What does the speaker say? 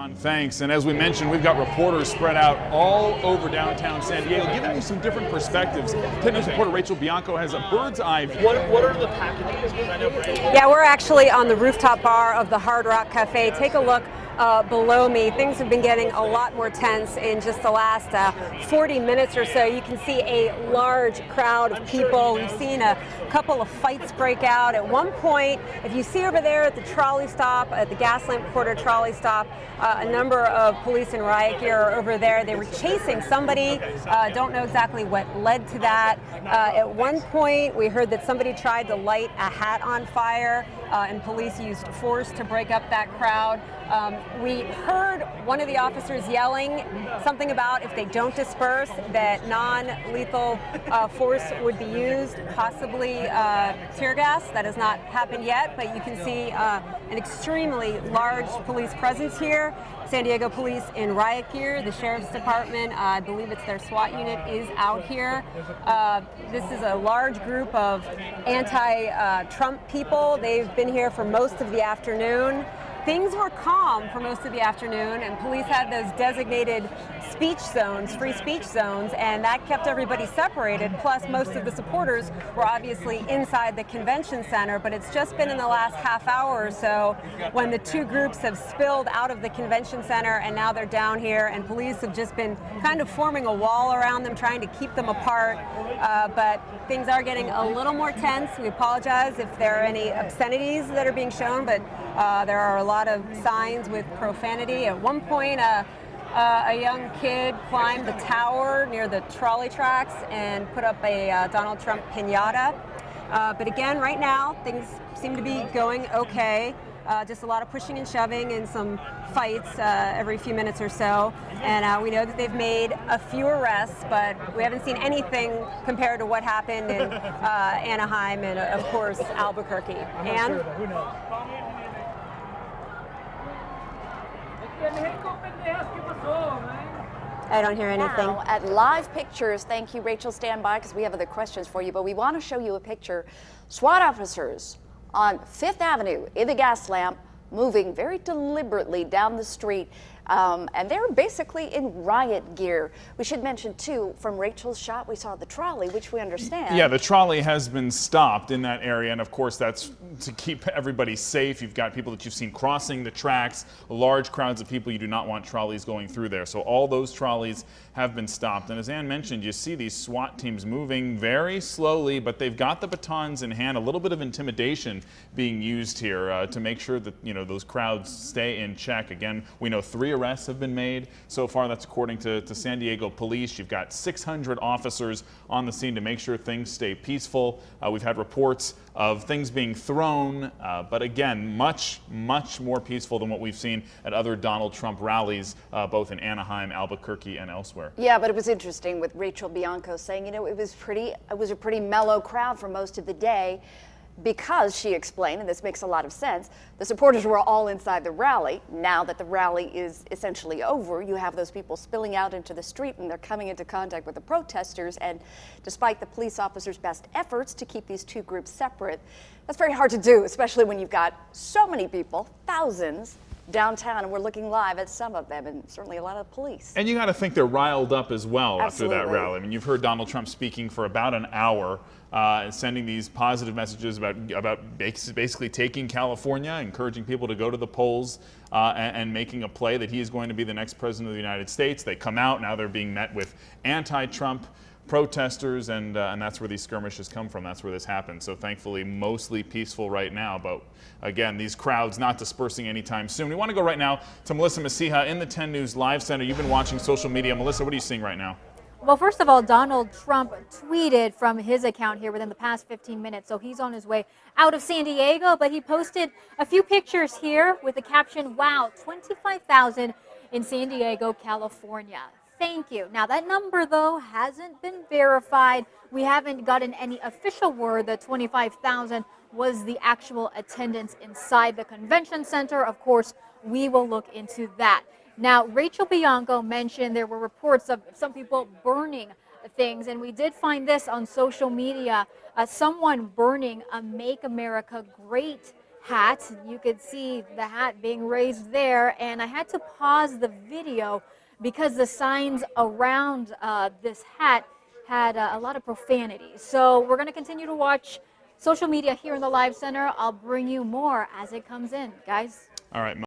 John, thanks. And as we mentioned, we've got reporters spread out all over downtown San Diego, giving you some different perspectives. 10 News reporter Rachel Bianco has a bird's eye view. What are the packages? Yeah, we're actually on the rooftop bar of the Hard Rock Cafe. Take a look below me. Things have been getting a lot more tense in just the last 40 minutes or so. You can see a large crowd of people. We've seen a couple of fights break out. At one point, if you see over there at the trolley stop, at the Gaslamp Quarter trolley stop, a number of police in riot gear are over there. They were chasing somebody. Don't know exactly what led to that. At one point, we heard that somebody tried to light a hat on fire, and police used force to break up that crowd. We heard one of the officers yelling something about if they don't disperse, that non-lethal force would be used, possibly tear gas. That has not happened yet, but you can see an extremely large police presence here. San Diego police in riot gear. The sheriff's department, I believe it's their SWAT unit, is out here. This is a large group of anti-Trump people. They've been here for most of the afternoon. Things were calm for most of the afternoon, and police had those designated speech zones, free speech zones, and that kept everybody separated. Plus, most of the supporters were obviously inside the convention center, but it's just been in the last half hour or so when the two groups have spilled out of the convention center, and now they're down here, and police have just been kind of forming a wall around them, trying to keep them apart. But things are getting a little more tense. We apologize if there are any obscenities that are being shown, but there are a lot of signs with profanity. At one point, a young kid climbed the tower near the trolley tracks and put up a Donald Trump piñata. But again, right now, things seem to be going okay. Just a lot of pushing and shoving and some fights every few minutes or so. And we know that they've made a few arrests, but we haven't seen anything compared to what happened in Anaheim and, of course, Albuquerque. Ann? I don't hear anything. Now, at live pictures, thank you, Rachel, stand by because we have other questions for you, but we want to show you a picture. SWAT officers on Fifth Avenue in the Gaslamp moving very deliberately down the street. And they're basically in riot gear. We should mention, too, from Rachel's shot, we saw the trolley, which we understand. Yeah, the trolley has been stopped in that area, and of course that's to keep everybody safe. You've got people that you've seen crossing the tracks, large crowds of people. You do not want trolleys going through there. So all those trolleys have been stopped. And as Ann mentioned, you see these SWAT teams moving very slowly, but they've got the batons in hand. A little bit of intimidation being used here to make sure that, you know, those crowds stay in check. Again, we know 3 arrests have been made so far. That's according to San Diego police. You've got 600 officers on the scene to make sure things stay peaceful. We've had reports of things being thrown, but again, much more peaceful than what we've seen at other Donald Trump rallies, both in Anaheim, Albuquerque, and elsewhere. Yeah, but it was interesting with Rachel Bianco saying, you know, it was a pretty mellow crowd for most of the day. Because, she explained, and this makes a lot of sense, the supporters were all inside the rally. Now that the rally is essentially over, you have those people spilling out into the street and they're coming into contact with the protesters. And despite the police officers' best efforts to keep these two groups separate, that's very hard to do, especially when you've got so many people, thousands, downtown, and we're looking live at some of them, and certainly a lot of police. And you got to think they're riled up as well. Absolutely. After that rally. I mean, you've heard Donald Trump speaking for about an hour, sending these positive messages about basically taking California, encouraging people to go to the polls, and making a play that he is going to be the next president of the United States. They come out, now they're being met with anti-Trump protesters, and that's where these skirmishes come from. That's where this happens. So thankfully, mostly peaceful right now. But again, these crowds not dispersing anytime soon. We want to go right now to Melissa Masiha in the 10 News Live Center. You've been watching social media. Melissa, what are you seeing right now? Well, first of all, Donald Trump tweeted from his account here within the past 15 minutes. So he's on his way out of San Diego, but he posted a few pictures here with the caption, "Wow, 25,000 in San Diego, California. Thank you." Now, that number, though, hasn't been verified. We haven't gotten any official word that 25,000 was the actual attendance inside the convention center. Of course, we will look into that. Now, Rachel Bianco mentioned there were reports of some people burning things, and we did find this on social media, someone burning a Make America Great hat. You could see the hat being raised there, and I had to pause the video because the signs around this hat had a lot of profanity. So we're going to continue to watch social media here in the Live Center. I'll bring you more as it comes in, guys. All right.